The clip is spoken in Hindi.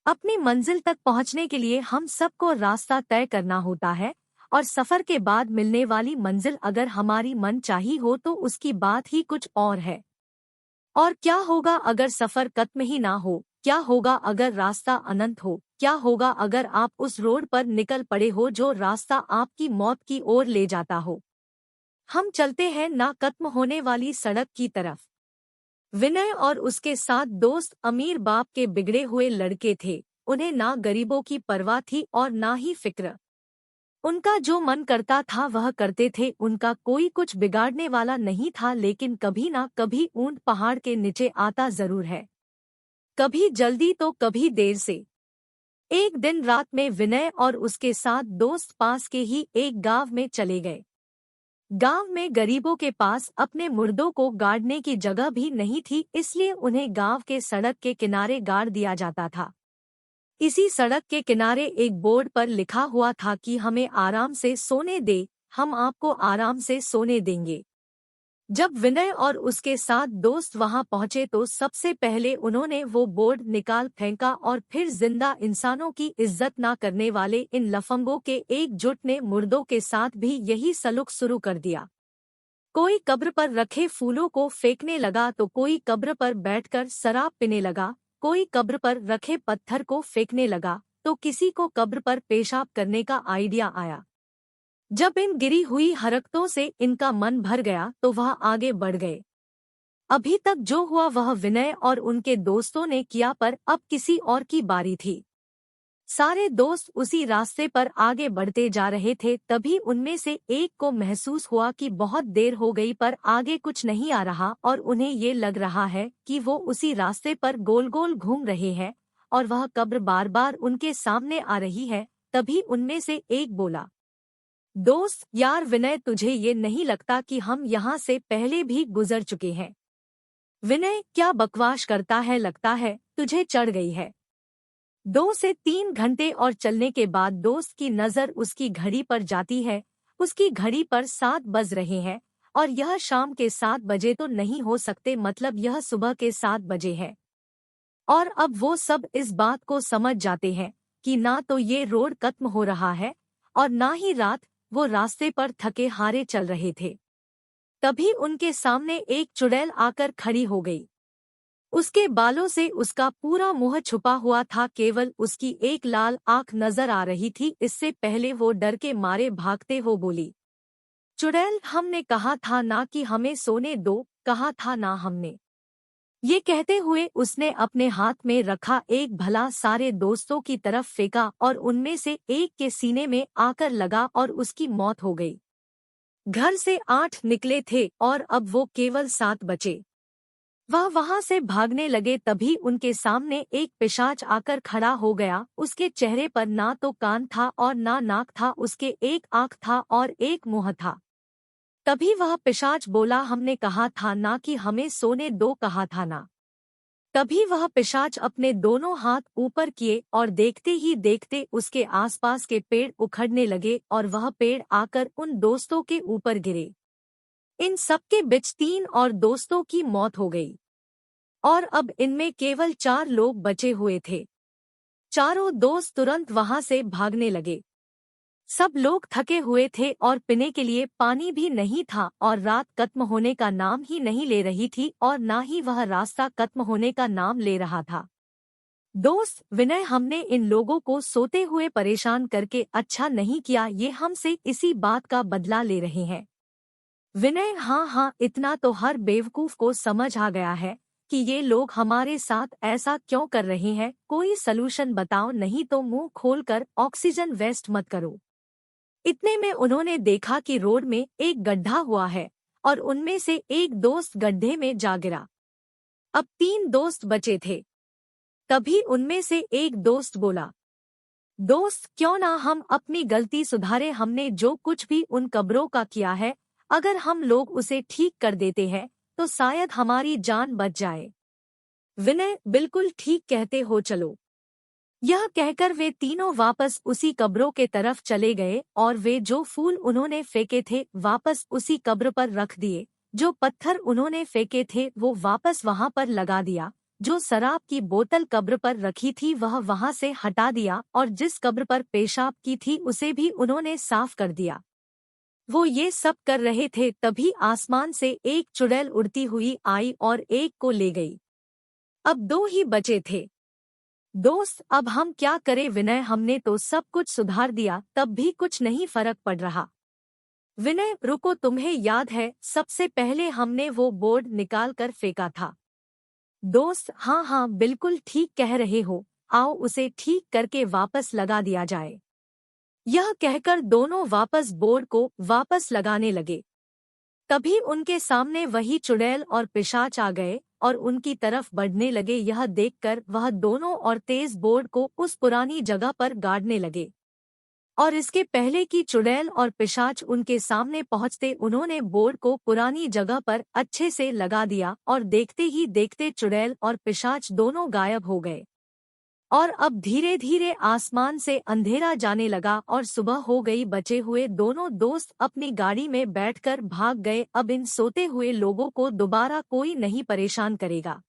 अपनी मंजिल तक पहुंचने के लिए हम सबको रास्ता तय करना होता है और सफर के बाद मिलने वाली मंजिल अगर हमारी मनचाही हो तो उसकी बात ही कुछ और है। और क्या होगा अगर सफर खत्म ही ना हो? क्या होगा अगर रास्ता अनंत हो? क्या होगा अगर आप उस रोड पर निकल पड़े हो जो रास्ता आपकी मौत की ओर ले जाता हो? हम चलते हैं ना खत्म होने वाली सड़क की तरफ। विनय और उसके 7 दोस्त अमीर बाप के बिगड़े हुए लड़के थे। उन्हें ना गरीबों की परवाह थी और ना ही फिक्र। उनका जो मन करता था वह करते थे। उनका कोई कुछ बिगाड़ने वाला नहीं था, लेकिन कभी ना कभी ऊंट पहाड़ के नीचे आता जरूर है, कभी जल्दी तो कभी देर से। एक दिन रात में विनय और उसके 7 दोस्त पास के ही एक गांव में चले गए। गांव में गरीबों के पास अपने मुर्दों को गाड़ने की जगह भी नहीं थी, इसलिए उन्हें गांव के सड़क के किनारे गाड़ दिया जाता था। इसी सड़क के किनारे एक बोर्ड पर लिखा हुआ था कि हमें आराम से सोने दे, हम आपको आराम से सोने देंगे। जब विनय और उसके 7 दोस्त वहां पहुंचे तो सबसे पहले उन्होंने वो बोर्ड निकाल फेंका और फिर जिंदा इंसानों की इज्जत ना करने वाले इन लफंगों के एकजुट ने मुर्दों के साथ भी यही सलूक शुरू कर दिया। कोई कब्र पर रखे फूलों को फेंकने लगा तो कोई कब्र पर बैठकर शराब पीने लगा, कोई कब्र पर रखे पत्थर को फेंकने लगा तो किसी को कब्र पर पेशाब करने का आइडिया आया। जब इन गिरी हुई हरकतों से इनका मन भर गया तो वह आगे बढ़ गए। अभी तक जो हुआ वह विनय और उनके दोस्तों ने किया, पर अब किसी और की बारी थी। सारे दोस्त उसी रास्ते पर आगे बढ़ते जा रहे थे, तभी उनमें से एक को महसूस हुआ कि बहुत देर हो गई पर आगे कुछ नहीं आ रहा और उन्हें ये लग रहा है कि वो उसी रास्ते पर गोल गोल घूम रहे हैं और वह कब्र बार बार उनके सामने आ रही है। तभी उनमें से एक बोला, दोस्त यार विनय, तुझे ये नहीं लगता कि हम यहाँ से पहले भी गुजर चुके हैं? विनय, क्या बकवास करता है, लगता है तुझे चढ़ गई है। 2 से 3 घंटे और चलने के बाद दोस्त की नजर उसकी घड़ी पर जाती है। उसकी घड़ी पर 7 बज रहे हैं और यह शाम के 7 बजे तो नहीं हो सकते, मतलब यह सुबह के 7 बजे है। और अब वो सब इस बात को समझ जाते हैं कि ना तो ये रोड खत्म हो रहा है और ना ही रात। वो रास्ते पर थके हारे चल रहे थे। तभी उनके सामने एक चुड़ैल आकर खड़ी हो गई। उसके बालों से उसका पूरा मुंह छुपा हुआ था, केवल उसकी एक लाल आंख नजर आ रही थी। इससे पहले वो डर के मारे भागते हो बोली, चुड़ैल, हमने कहा था ना कि हमें सोने दो, कहा था ना हमने। ये कहते हुए उसने अपने हाथ में रखा एक भला सारे दोस्तों की तरफ फेंका और उनमें से एक के सीने में आकर लगा और उसकी मौत हो गई। घर से 8 निकले थे और अब वो केवल 7 बचे। वह वहां से भागने लगे, तभी उनके सामने एक पिशाच आकर खड़ा हो गया। उसके चेहरे पर ना तो कान था और ना नाक था, उसके एक आँख था और एक मुंह था। तभी वह पिशाच बोला, हमने कहा था ना कि हमें सोने दो, कहा था ना। तभी वह पिशाच अपने दोनों हाथ ऊपर किए और देखते ही देखते उसके आसपास के पेड़ उखड़ने लगे और वह पेड़ आकर उन दोस्तों के ऊपर गिरे। इन सबके बीच 3 और दोस्तों की मौत हो गई और अब इनमें केवल 4 लोग बचे हुए थे। चारों दोस्त तुरंत वहां से भागने लगे। सब लोग थके हुए थे और पीने के लिए पानी भी नहीं था और रात खत्म होने का नाम ही नहीं ले रही थी और ना ही वह रास्ता खत्म होने का नाम ले रहा था। दोस्त विनय, हमने इन लोगों को सोते हुए परेशान करके अच्छा नहीं किया, ये हमसे इसी बात का बदला ले रहे हैं। विनय, हाँ हाँ, इतना तो हर बेवकूफ को समझ आ गया है कि ये लोग हमारे साथ ऐसा क्यों कर रहे हैं। कोई सलूशन बताओ, नहीं तो मुंह खोलकर ऑक्सीजन वेस्ट मत करो। इतने में उन्होंने देखा कि रोड में एक गड्ढा हुआ है और उनमें से एक दोस्त गड्ढे में जा गिरा। अब 3 दोस्त बचे थे। तभी उनमें से एक दोस्त बोला, दोस्त, क्यों ना हम अपनी गलती सुधारे। हमने जो कुछ भी उन कब्रों का किया है, अगर हम लोग उसे ठीक कर देते हैं तो शायद हमारी जान बच जाए। विनय, बिल्कुल ठीक कहते हो, चलो। यह कहकर वे तीनों वापस उसी कब्रों के तरफ चले गए और वे जो फूल उन्होंने फेंके थे वापस उसी कब्र पर रख दिए। जो पत्थर उन्होंने फेंके थे वो वापस वहां पर लगा दिया। जो शराब की बोतल कब्र पर रखी थी वह वहां से हटा दिया और जिस कब्र पर पेशाब की थी उसे भी उन्होंने साफ कर दिया। वो ये सब कर रहे थे तभी आसमान से एक चुड़ैल उड़ती हुई आई और एक को ले गई। अब दो ही बचे थे। दोस्त, अब हम क्या करें विनय, हमने तो सब कुछ सुधार दिया तब भी कुछ नहीं फर्क पड़ रहा। विनय, रुको, तुम्हें याद है सबसे पहले हमने वो बोर्ड निकाल कर फेंका था। दोस्त, हाँ हाँ बिल्कुल ठीक कह रहे हो, आओ उसे ठीक करके वापस लगा दिया जाए। यह कहकर दोनों वापस बोर्ड को वापस लगाने लगे। तभी उनके सामने वही चुड़ैल और पिशाच आ गए और उनकी तरफ बढ़ने लगे। यह देखकर वह दोनों और तेज बोर्ड को उस पुरानी जगह पर गाड़ने लगे। और इसके पहले कि चुड़ैल और पिशाच उनके सामने पहुंचते उन्होंने बोर्ड को पुरानी जगह पर अच्छे से लगा दिया और देखते ही देखते चुड़ैल और पिशाच दोनों गायब हो गए। और अब धीरे धीरे आसमान से अंधेरा जाने लगा और सुबह हो गई। बचे हुए दोनों दोस्त अपनी गाड़ी में बैठकर भाग गए। अब इन सोते हुए लोगों को दोबारा कोई नहीं परेशान करेगा।